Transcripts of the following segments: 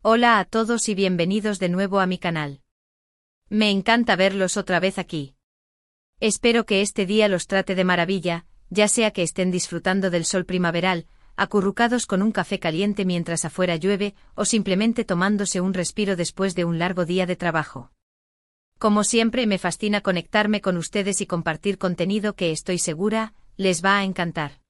Hola a todos y bienvenidos de nuevo a mi canal. Me encanta verlos otra vez aquí. Espero que este día los trate de maravilla, ya sea que estén disfrutando del sol primaveral, acurrucados con un café caliente mientras afuera llueve, o simplemente tomándose un respiro después de un largo día de trabajo. Como siempre, me fascina conectarme con ustedes y compartir contenido que estoy segura les va a encantar.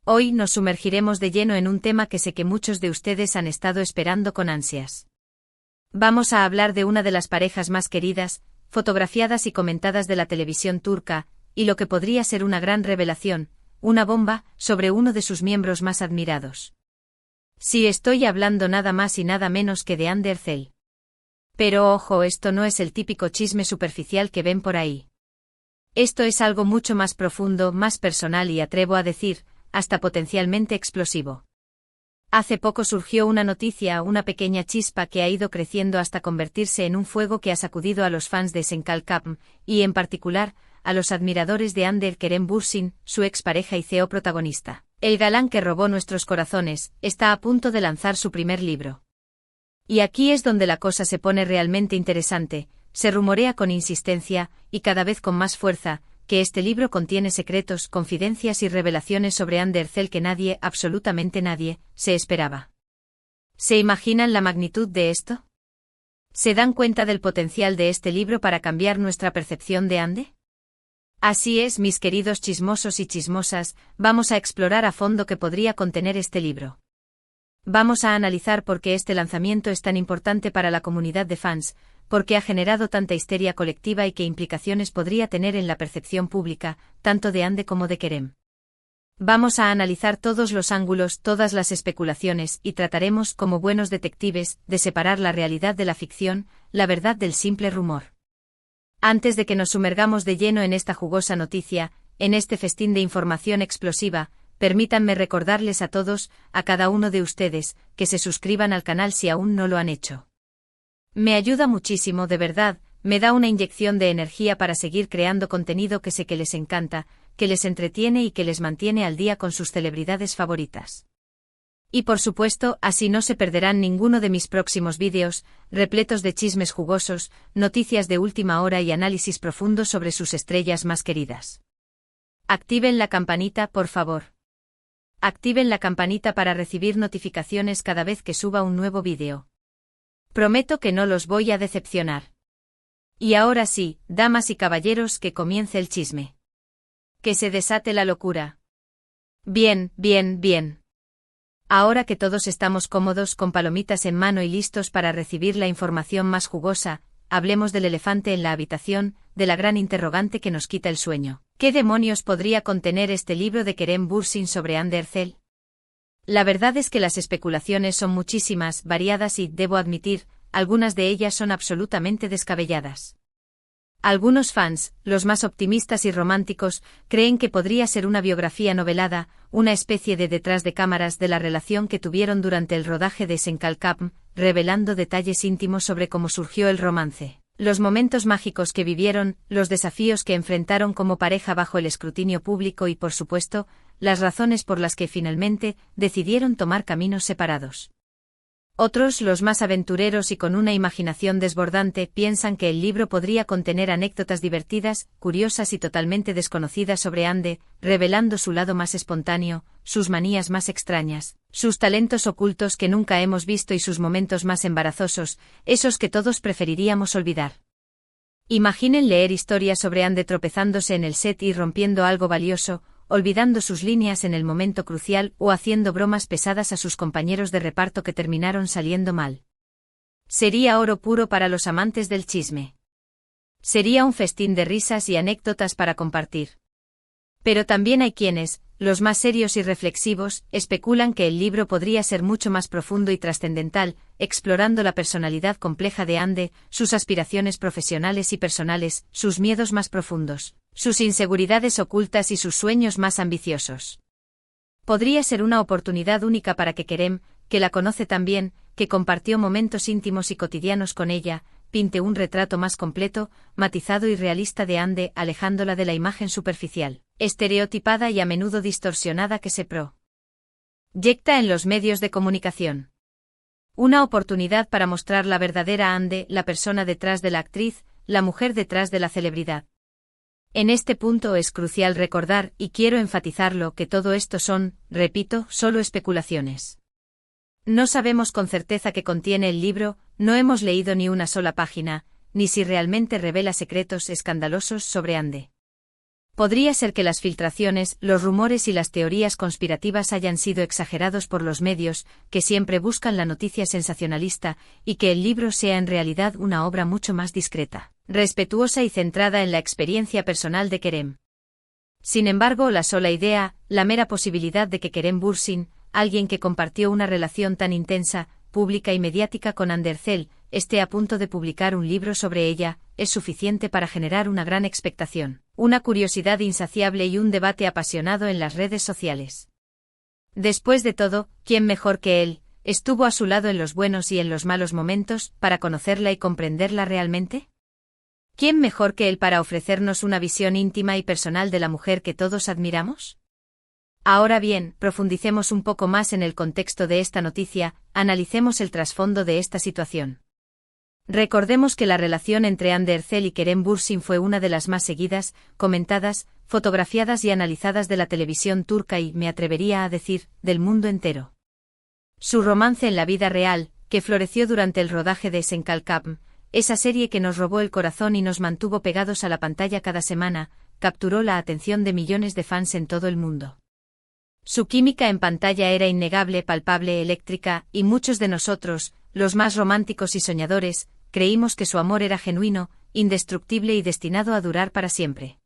Hoy nos sumergiremos de lleno en un tema que sé que muchos de ustedes han estado esperando con ansias. Vamos a hablar de una de las parejas más queridas, fotografiadas y comentadas de la televisión turca, y lo que podría ser una gran revelación, una bomba, sobre uno de sus miembros más admirados. Sí, estoy hablando nada más y nada menos que de Hande Erçel. Pero ojo, esto no es el típico chisme superficial que ven por ahí. Esto es algo mucho más profundo, más personal y atrevo a decir, hasta potencialmente explosivo. Hace poco surgió una noticia, una pequeña chispa que ha ido creciendo hasta convertirse en un fuego que ha sacudido a los fans de Senkalkapm, y en particular, a los admiradores de Hande Kerem Bürsin, su expareja y CEO protagonista. El galán que robó nuestros corazones, está a punto de lanzar su primer libro. Y aquí es donde la cosa se pone realmente interesante, se rumorea con insistencia, y cada vez con más fuerza, que este libro contiene secretos, confidencias y revelaciones sobre Hande Erçel que nadie, absolutamente nadie, se esperaba. ¿Se imaginan la magnitud de esto? ¿Se dan cuenta del potencial de este libro para cambiar nuestra percepción de Hande? Así es, mis queridos chismosos y chismosas, vamos a explorar a fondo qué podría contener este libro. Vamos a analizar por qué este lanzamiento es tan importante para la comunidad de fans, por qué ha generado tanta histeria colectiva y qué implicaciones podría tener en la percepción pública, tanto de Hande como de Kerem. Vamos a analizar todos los ángulos, todas las especulaciones, y trataremos, como buenos detectives, de separar la realidad de la ficción, la verdad del simple rumor. Antes de que nos sumergamos de lleno en esta jugosa noticia, en este festín de información explosiva, permítanme recordarles a todos, a cada uno de ustedes, que se suscriban al canal si aún no lo han hecho. Me ayuda muchísimo, de verdad, me da una inyección de energía para seguir creando contenido que sé que les encanta, que les entretiene y que les mantiene al día con sus celebridades favoritas. Y por supuesto, así no se perderán ninguno de mis próximos vídeos, repletos de chismes jugosos, noticias de última hora y análisis profundo sobre sus estrellas más queridas. Activen la campanita, por favor. Activen la campanita para recibir notificaciones cada vez que suba un nuevo vídeo. Prometo que no los voy a decepcionar. Y ahora sí, damas y caballeros, que comience el chisme. Que se desate la locura. Bien, bien, bien. Ahora que todos estamos cómodos con palomitas en mano y listos para recibir la información más jugosa, hablemos del elefante en la habitación, de la gran interrogante que nos quita el sueño. ¿Qué demonios podría contener este libro de Kerem Bürsin sobre Hande Erçel? La verdad es que las especulaciones son muchísimas, variadas y, debo admitir, algunas de ellas son absolutamente descabelladas. Algunos fans, los más optimistas y románticos, creen que podría ser una biografía novelada, una especie de detrás de cámaras de la relación que tuvieron durante el rodaje de Senkalkapm, revelando detalles íntimos sobre cómo surgió el romance, los momentos mágicos que vivieron, los desafíos que enfrentaron como pareja bajo el escrutinio público y, por supuesto, las razones por las que finalmente decidieron tomar caminos separados. Otros, los más aventureros y con una imaginación desbordante, piensan que el libro podría contener anécdotas divertidas, curiosas y totalmente desconocidas sobre Hande, revelando su lado más espontáneo, sus manías más extrañas, sus talentos ocultos que nunca hemos visto y sus momentos más embarazosos, esos que todos preferiríamos olvidar. Imaginen leer historias sobre Hande tropezándose en el set y rompiendo algo valioso, olvidando sus líneas en el momento crucial o haciendo bromas pesadas a sus compañeros de reparto que terminaron saliendo mal. Sería oro puro para los amantes del chisme. Sería un festín de risas y anécdotas para compartir. Pero también hay quienes, los más serios y reflexivos, especulan que el libro podría ser mucho más profundo y trascendental, explorando la personalidad compleja de Hande, sus aspiraciones profesionales y personales, sus miedos más profundos, sus inseguridades ocultas y sus sueños más ambiciosos. Podría ser una oportunidad única para que Kerem, que la conoce tan bien, que compartió momentos íntimos y cotidianos con ella, pinte un retrato más completo, matizado y realista de Hande, alejándola de la imagen superficial, estereotipada y a menudo distorsionada que se proyecta en los medios de comunicación. Una oportunidad para mostrar la verdadera Ande, la persona detrás de la actriz, la mujer detrás de la celebridad. En este punto es crucial recordar, y quiero enfatizarlo, que todo esto son, repito, solo especulaciones. No sabemos con certeza qué contiene el libro, no hemos leído ni una sola página, ni si realmente revela secretos escandalosos sobre Ande. Podría ser que las filtraciones, los rumores y las teorías conspirativas hayan sido exagerados por los medios, que siempre buscan la noticia sensacionalista, y que el libro sea en realidad una obra mucho más discreta, respetuosa y centrada en la experiencia personal de Kerem. Sin embargo, la sola idea, la mera posibilidad de que Kerem Bürsin, alguien que compartió una relación tan intensa, pública y mediática con Hande Erçel, esté a punto de publicar un libro sobre ella, es suficiente para generar una gran expectación, una curiosidad insaciable y un debate apasionado en las redes sociales. Después de todo, ¿quién mejor que él estuvo a su lado en los buenos y en los malos momentos, para conocerla y comprenderla realmente? ¿Quién mejor que él para ofrecernos una visión íntima y personal de la mujer que todos admiramos? Ahora bien, profundicemos un poco más en el contexto de esta noticia, analicemos el trasfondo de esta situación. Recordemos que la relación entre Hande Erçel y Kerem Bürsin fue una de las más seguidas, comentadas, fotografiadas y analizadas de la televisión turca y, me atrevería a decir, del mundo entero. Su romance en la vida real, que floreció durante el rodaje de Senkalkam, esa serie que nos robó el corazón y nos mantuvo pegados a la pantalla cada semana, capturó la atención de millones de fans en todo el mundo. Su química en pantalla era innegable, palpable, eléctrica, y muchos de nosotros, los más románticos y soñadores, creímos que su amor era genuino, indestructible y destinado a durar para siempre.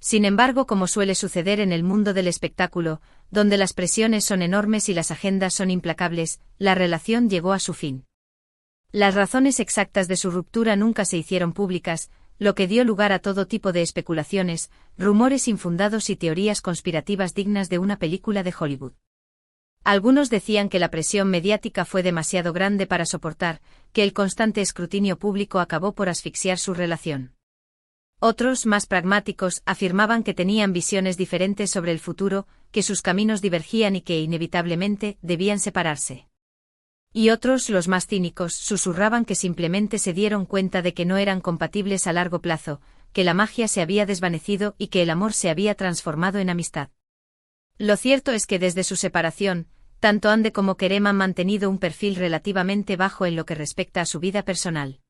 Sin embargo, como suele suceder en el mundo del espectáculo, donde las presiones son enormes y las agendas son implacables, la relación llegó a su fin. Las razones exactas de su ruptura nunca se hicieron públicas, lo que dio lugar a todo tipo de especulaciones, rumores infundados y teorías conspirativas dignas de una película de Hollywood. Algunos decían que la presión mediática fue demasiado grande para soportar, que el constante escrutinio público acabó por asfixiar su relación. Otros, más pragmáticos, afirmaban que tenían visiones diferentes sobre el futuro, que sus caminos divergían y que inevitablemente debían separarse. Y otros, los más cínicos, susurraban que simplemente se dieron cuenta de que no eran compatibles a largo plazo, que la magia se había desvanecido y que el amor se había transformado en amistad. Lo cierto es que desde su separación, tanto Hande como Kerem han mantenido un perfil relativamente bajo en lo que respecta a su vida personal.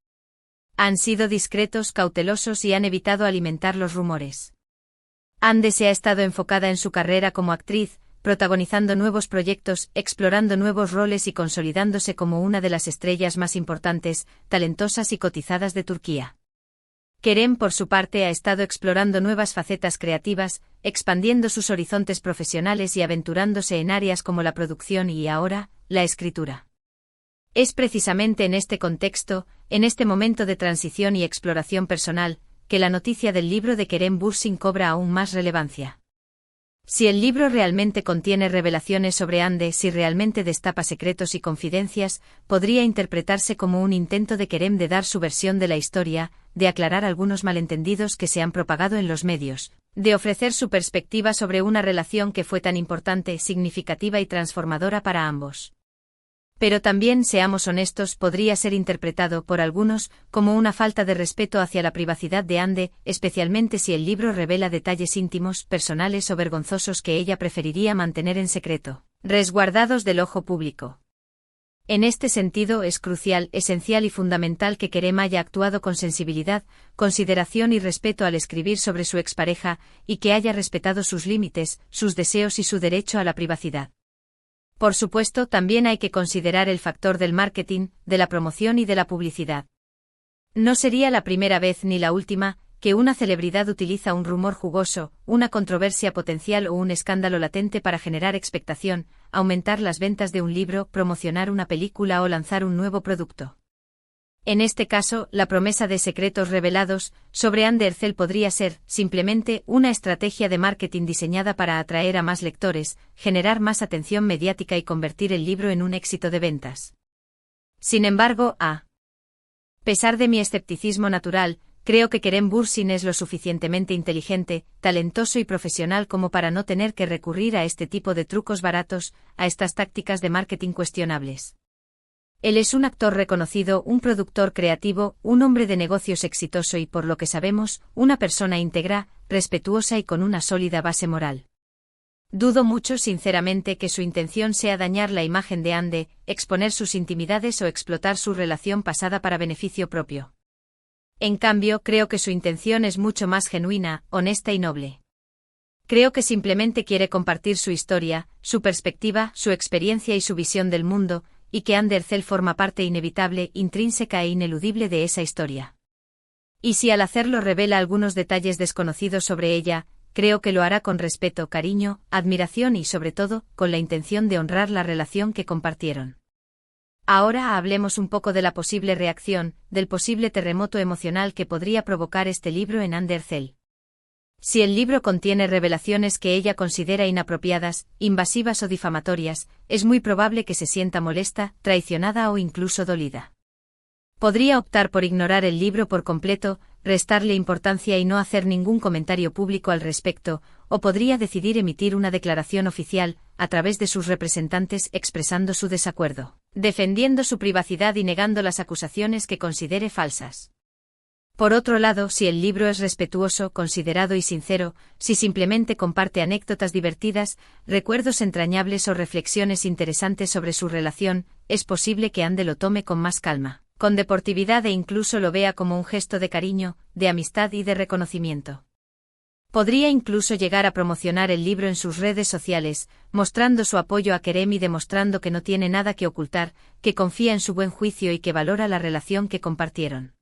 Han sido discretos, cautelosos y han evitado alimentar los rumores. Hande se ha estado enfocada en su carrera como actriz, protagonizando nuevos proyectos, explorando nuevos roles y consolidándose como una de las estrellas más importantes, talentosas y cotizadas de Turquía. Kerem, por su parte, ha estado explorando nuevas facetas creativas, expandiendo sus horizontes profesionales y aventurándose en áreas como la producción y, ahora, la escritura. Es precisamente en este contexto, en este momento de transición y exploración personal, que la noticia del libro de Kerem Bürsin cobra aún más relevancia. Si el libro realmente contiene revelaciones sobre Hande, si realmente destapa secretos y confidencias, podría interpretarse como un intento de Kerem de dar su versión de la historia, de aclarar algunos malentendidos que se han propagado en los medios, de ofrecer su perspectiva sobre una relación que fue tan importante, significativa y transformadora para ambos. Pero también, seamos honestos, podría ser interpretado por algunos como una falta de respeto hacia la privacidad de Hande, especialmente si el libro revela detalles íntimos, personales o vergonzosos que ella preferiría mantener en secreto, resguardados del ojo público. En este sentido es crucial, esencial y fundamental que Kerem haya actuado con sensibilidad, consideración y respeto al escribir sobre su expareja, y que haya respetado sus límites, sus deseos y su derecho a la privacidad. Por supuesto, también hay que considerar el factor del marketing, de la promoción y de la publicidad. No sería la primera vez ni la última que una celebridad utiliza un rumor jugoso, una controversia potencial o un escándalo latente para generar expectación, aumentar las ventas de un libro, promocionar una película o lanzar un nuevo producto. En este caso, la promesa de secretos revelados sobre Hande Erçel podría ser, simplemente, una estrategia de marketing diseñada para atraer a más lectores, generar más atención mediática y convertir el libro en un éxito de ventas. Sin embargo, a pesar de mi escepticismo natural, creo que Kerem Bürsin es lo suficientemente inteligente, talentoso y profesional como para no tener que recurrir a este tipo de trucos baratos, a estas tácticas de marketing cuestionables. Él es un actor reconocido, un productor creativo, un hombre de negocios exitoso y, por lo que sabemos, una persona íntegra, respetuosa y con una sólida base moral. Dudo mucho sinceramente que su intención sea dañar la imagen de Anne, exponer sus intimidades o explotar su relación pasada para beneficio propio. En cambio, creo que su intención es mucho más genuina, honesta y noble. Creo que simplemente quiere compartir su historia, su perspectiva, su experiencia y su visión del mundo, y que Anne Derzel forma parte inevitable, intrínseca e ineludible de esa historia. Y si al hacerlo revela algunos detalles desconocidos sobre ella, creo que lo hará con respeto, cariño, admiración y, sobre todo, con la intención de honrar la relación que compartieron. Ahora hablemos un poco de la posible reacción, del posible terremoto emocional que podría provocar este libro en Anne Derzel. Si el libro contiene revelaciones que ella considera inapropiadas, invasivas o difamatorias, es muy probable que se sienta molesta, traicionada o incluso dolida. Podría optar por ignorar el libro por completo, restarle importancia y no hacer ningún comentario público al respecto, o podría decidir emitir una declaración oficial, a través de sus representantes, expresando su desacuerdo, defendiendo su privacidad y negando las acusaciones que considere falsas. Por otro lado, si el libro es respetuoso, considerado y sincero, si simplemente comparte anécdotas divertidas, recuerdos entrañables o reflexiones interesantes sobre su relación, es posible que Anne lo tome con más calma, con deportividad e incluso lo vea como un gesto de cariño, de amistad y de reconocimiento. Podría incluso llegar a promocionar el libro en sus redes sociales, mostrando su apoyo a Kerem y demostrando que no tiene nada que ocultar, que confía en su buen juicio y que valora la relación que compartieron.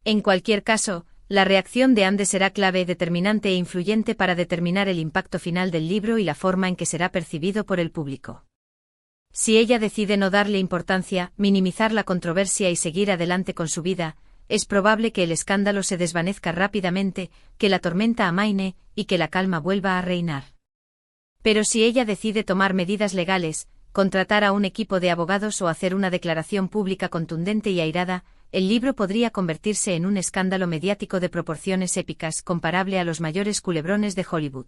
En cualquier caso, la reacción de Anne será clave, determinante e influyente para determinar el impacto final del libro y la forma en que será percibido por el público. Si ella decide no darle importancia, minimizar la controversia y seguir adelante con su vida, es probable que el escándalo se desvanezca rápidamente, que la tormenta amaine y que la calma vuelva a reinar. Pero si ella decide tomar medidas legales, contratar a un equipo de abogados o hacer una declaración pública contundente y airada, el libro podría convertirse en un escándalo mediático de proporciones épicas, comparable a los mayores culebrones de Hollywood.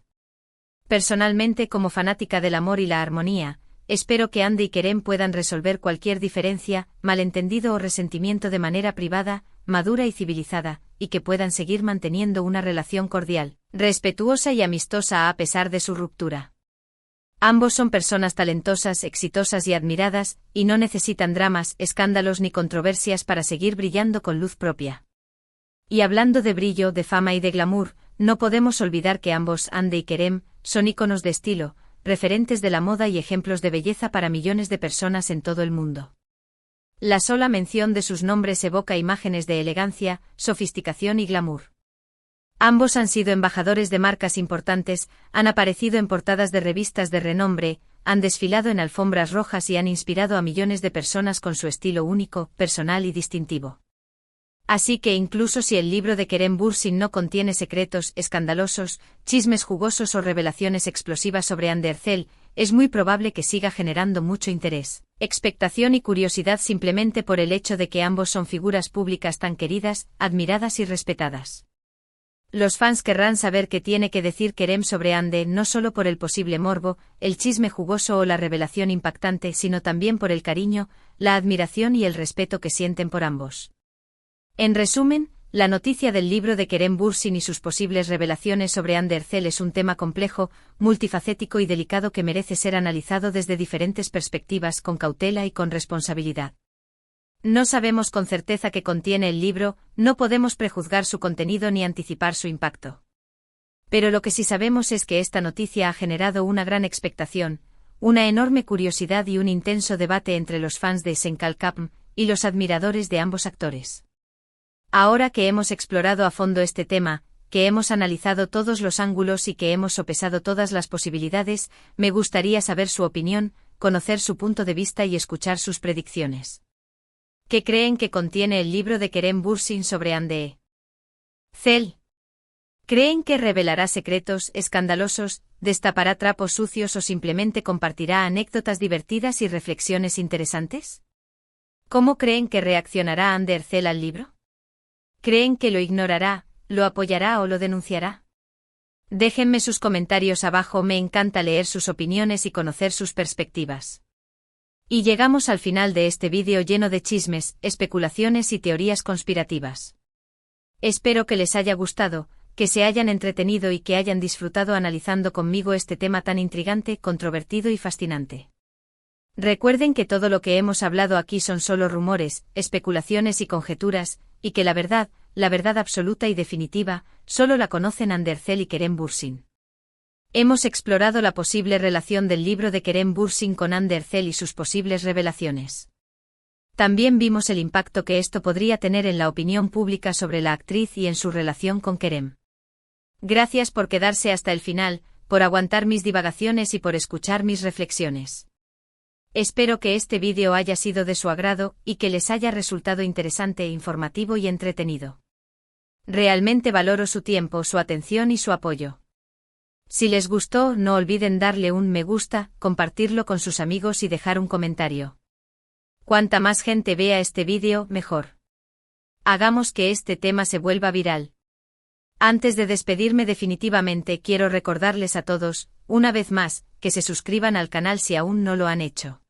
Personalmente, como fanática del amor y la armonía, espero que Anne y Kerem puedan resolver cualquier diferencia, malentendido o resentimiento de manera privada, madura y civilizada, y que puedan seguir manteniendo una relación cordial, respetuosa y amistosa a pesar de su ruptura. Ambos son personas talentosas, exitosas y admiradas, y no necesitan dramas, escándalos ni controversias para seguir brillando con luz propia. Y hablando de brillo, de fama y de glamour, no podemos olvidar que ambos, Anne y Kerem, son íconos de estilo, referentes de la moda y ejemplos de belleza para millones de personas en todo el mundo. La sola mención de sus nombres evoca imágenes de elegancia, sofisticación y glamour. Ambos han sido embajadores de marcas importantes, han aparecido en portadas de revistas de renombre, han desfilado en alfombras rojas y han inspirado a millones de personas con su estilo único, personal y distintivo. Así que incluso si el libro de Kerem Bürsin no contiene secretos escandalosos, chismes jugosos o revelaciones explosivas sobre Anne Derzel, es muy probable que siga generando mucho interés, expectación y curiosidad simplemente por el hecho de que ambos son figuras públicas tan queridas, admiradas y respetadas. Los fans querrán saber qué tiene que decir Kerem sobre Anne, no solo por el posible morbo, el chisme jugoso o la revelación impactante, sino también por el cariño, la admiración y el respeto que sienten por ambos. En resumen, la noticia del libro de Kerem Bürsin y sus posibles revelaciones sobre Anne Derzel es un tema complejo, multifacético y delicado que merece ser analizado desde diferentes perspectivas con cautela y con responsabilidad. No sabemos con certeza qué contiene el libro, no podemos prejuzgar su contenido ni anticipar su impacto. Pero lo que sí sabemos es que esta noticia ha generado una gran expectación, una enorme curiosidad y un intenso debate entre los fans de Senkalkapm y los admiradores de ambos actores. Ahora que hemos explorado a fondo este tema, que hemos analizado todos los ángulos y que hemos sopesado todas las posibilidades, me gustaría saber su opinión, conocer su punto de vista y escuchar sus predicciones. ¿Qué creen que contiene el libro de Kerem Bürsin sobre Anne Derzel? ¿Creen que revelará secretos escandalosos, destapará trapos sucios o simplemente compartirá anécdotas divertidas y reflexiones interesantes? ¿Cómo creen que reaccionará Anne Derzel al libro? ¿Creen que lo ignorará, lo apoyará o lo denunciará? Déjenme sus comentarios abajo, me encanta leer sus opiniones y conocer sus perspectivas. Y llegamos al final de este vídeo lleno de chismes, especulaciones y teorías conspirativas. Espero que les haya gustado, que se hayan entretenido y que hayan disfrutado analizando conmigo este tema tan intrigante, controvertido y fascinante. Recuerden que todo lo que hemos hablado aquí son solo rumores, especulaciones y conjeturas, y que la verdad absoluta y definitiva, solo la conocen Andercel y Kerem Bürsin. Hemos explorado la posible relación del libro de Kerem Bürsin con Andercel y sus posibles revelaciones. También vimos el impacto que esto podría tener en la opinión pública sobre la actriz y en su relación con Kerem. Gracias por quedarse hasta el final, por aguantar mis divagaciones y por escuchar mis reflexiones. Espero que este vídeo haya sido de su agrado y que les haya resultado interesante, informativo y entretenido. Realmente valoro su tiempo, su atención y su apoyo. Si les gustó, no olviden darle un me gusta, compartirlo con sus amigos y dejar un comentario. Cuanta más gente vea este vídeo, mejor. Hagamos que este tema se vuelva viral. Antes de despedirme definitivamente quiero recordarles a todos, una vez más, que se suscriban al canal si aún no lo han hecho.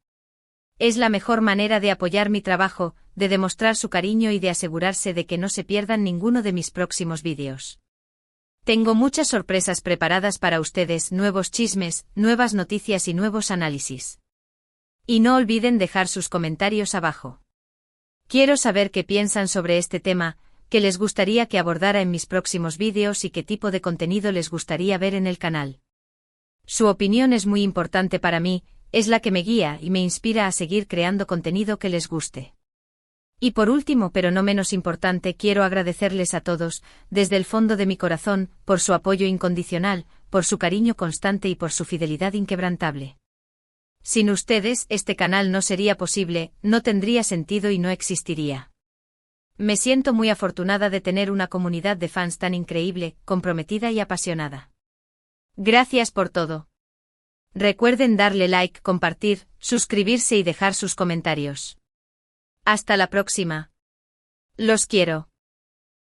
Es la mejor manera de apoyar mi trabajo, de demostrar su cariño y de asegurarse de que no se pierdan ninguno de mis próximos vídeos. Tengo muchas sorpresas preparadas para ustedes, nuevos chismes, nuevas noticias y nuevos análisis. Y no olviden dejar sus comentarios abajo. Quiero saber qué piensan sobre este tema, qué les gustaría que abordara en mis próximos vídeos y qué tipo de contenido les gustaría ver en el canal. Su opinión es muy importante para mí, es la que me guía y me inspira a seguir creando contenido que les guste. Y por último, pero no menos importante, quiero agradecerles a todos, desde el fondo de mi corazón, por su apoyo incondicional, por su cariño constante y por su fidelidad inquebrantable. Sin ustedes, este canal no sería posible, no tendría sentido y no existiría. Me siento muy afortunada de tener una comunidad de fans tan increíble, comprometida y apasionada. Gracias por todo. Recuerden darle like, compartir, suscribirse y dejar sus comentarios. Hasta la próxima. Los quiero.